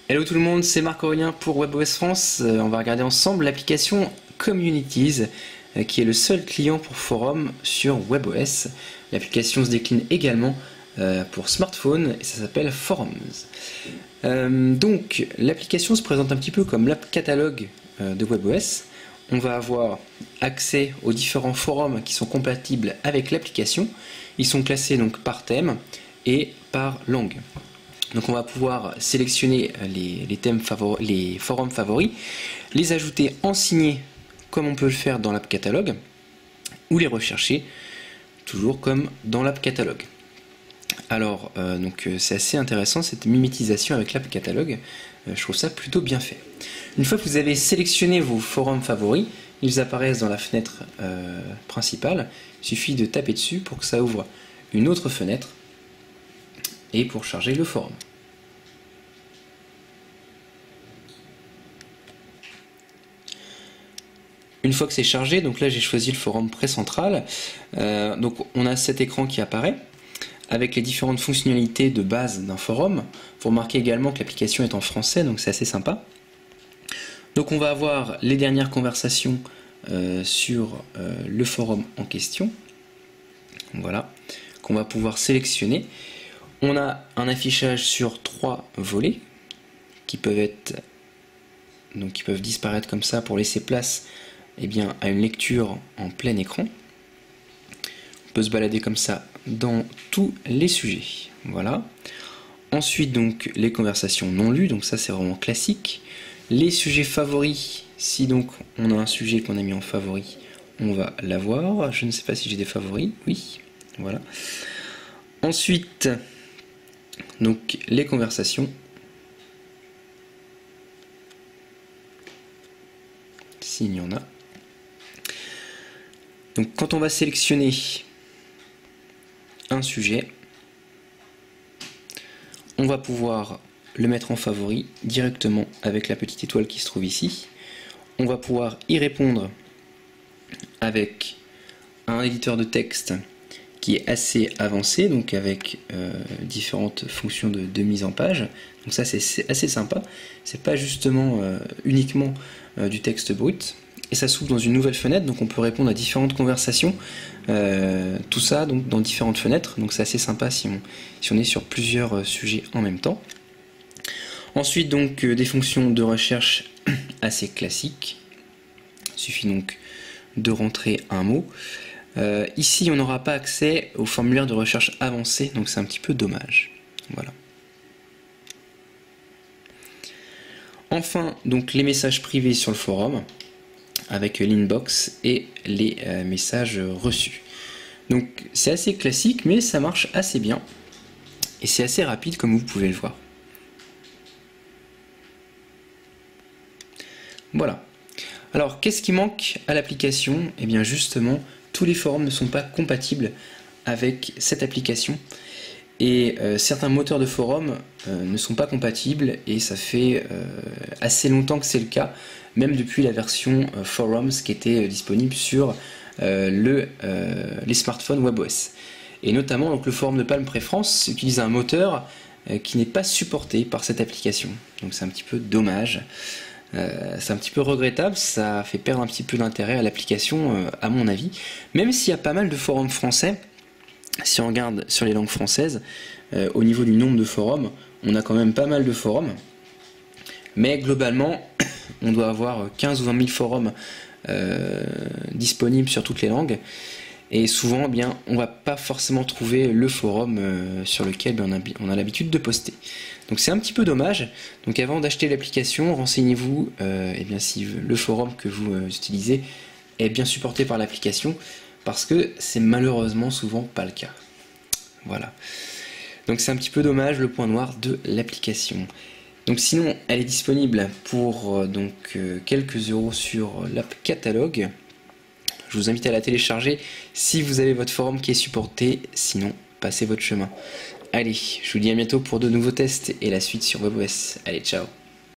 Hello tout le monde, c'est Marc-Aurélien pour WebOS France. On va regarder ensemble l'application Communities, qui est le seul client pour forum sur WebOS. L'application se décline également pour smartphone et ça s'appelle Forums. Donc l'application se présente un petit peu comme l'app catalogue de WebOS. On va avoir accès aux différents forums qui sont compatibles avec l'application. Ils sont classés donc par thème et par langue. Donc on va pouvoir sélectionner les forums favoris, les ajouter en signé comme on peut le faire dans l'app catalogue, ou les rechercher toujours comme dans l'app catalogue. Alors c'est assez intéressant cette mimétisation avec l'app catalogue, je trouve ça plutôt bien fait. Une fois que vous avez sélectionné vos forums favoris, ils apparaissent dans la fenêtre principale, il suffit de taper dessus pour que ça ouvre une autre fenêtre et pour charger le forum. Une fois que c'est chargé, donc là j'ai choisi le forum précentral, donc on a cet écran qui apparaît avec les différentes fonctionnalités de base d'un forum. Vous remarquez également que l'application est en français, donc c'est assez sympa. Donc on va avoir les dernières conversations sur le forum en question, voilà, qu'on va pouvoir sélectionner. On a un affichage sur 3 volets qui peuvent disparaître comme ça pour laisser place à une lecture en plein écran. On peut se balader comme ça dans tous les sujets. Voilà. Ensuite donc les conversations non lues, donc ça c'est vraiment classique. Les sujets favoris, si donc on a un sujet qu'on a mis en favori, on va l'avoir. Je ne sais pas si j'ai des favoris, oui, voilà. Ensuite, donc les conversations, s'il y en a. Donc quand on va sélectionner un sujet, on va pouvoir le mettre en favori directement avec la petite étoile qui se trouve ici. On va pouvoir y répondre avec un éditeur de texte qui est assez avancé, donc avec différentes fonctions de mise en page. Donc ça c'est assez sympa, c'est pas justement uniquement du texte brut. Et ça s'ouvre dans une nouvelle fenêtre, donc on peut répondre à différentes conversations, tout ça donc dans différentes fenêtres, donc c'est assez sympa si on est sur plusieurs sujets en même temps. Ensuite donc des fonctions de recherche assez classiques, il suffit donc de rentrer un mot. Ici on n'aura pas accès au formulaire de recherche avancé, donc c'est un petit peu dommage. Voilà. Enfin donc les messages privés sur le forum, avec l'inbox et les messages reçus. Donc c'est assez classique mais ça marche assez bien et c'est assez rapide comme vous pouvez le voir. Voilà. Alors qu'est-ce qui manque à l'application? Eh bien justement, tous les forums ne sont pas compatibles avec cette application et certains moteurs de forum ne sont pas compatibles et ça fait assez longtemps que c'est le cas, même depuis la version Forums qui était disponible sur les smartphones WebOS. Et notamment donc, le forum de Palm Préfrance utilise un moteur qui n'est pas supporté par cette application. Donc c'est un petit peu dommage. C'est un petit peu regrettable, ça fait perdre un petit peu d'intérêt à l'application à mon avis. Même s'il y a pas mal de forums français, si on regarde sur les langues françaises, au niveau du nombre de forums, on a quand même pas mal de forums. Mais globalement, on doit avoir 15 ou 20 000 forums disponibles sur toutes les langues. Et souvent, on ne va pas forcément trouver le forum sur lequel on a l'habitude de poster. Donc c'est un petit peu dommage. Donc avant d'acheter l'application, renseignez-vous si le forum que vous utilisez est bien supporté par l'application, parce que c'est malheureusement souvent pas le cas. Voilà. Donc c'est un petit peu dommage, le point noir de l'application. Donc sinon, elle est disponible pour quelques euros sur l'app catalogue. Je vous invite à la télécharger si vous avez votre forum qui est supporté, sinon passez votre chemin. Allez, je vous dis à bientôt pour de nouveaux tests et la suite sur WebOS. Allez, ciao!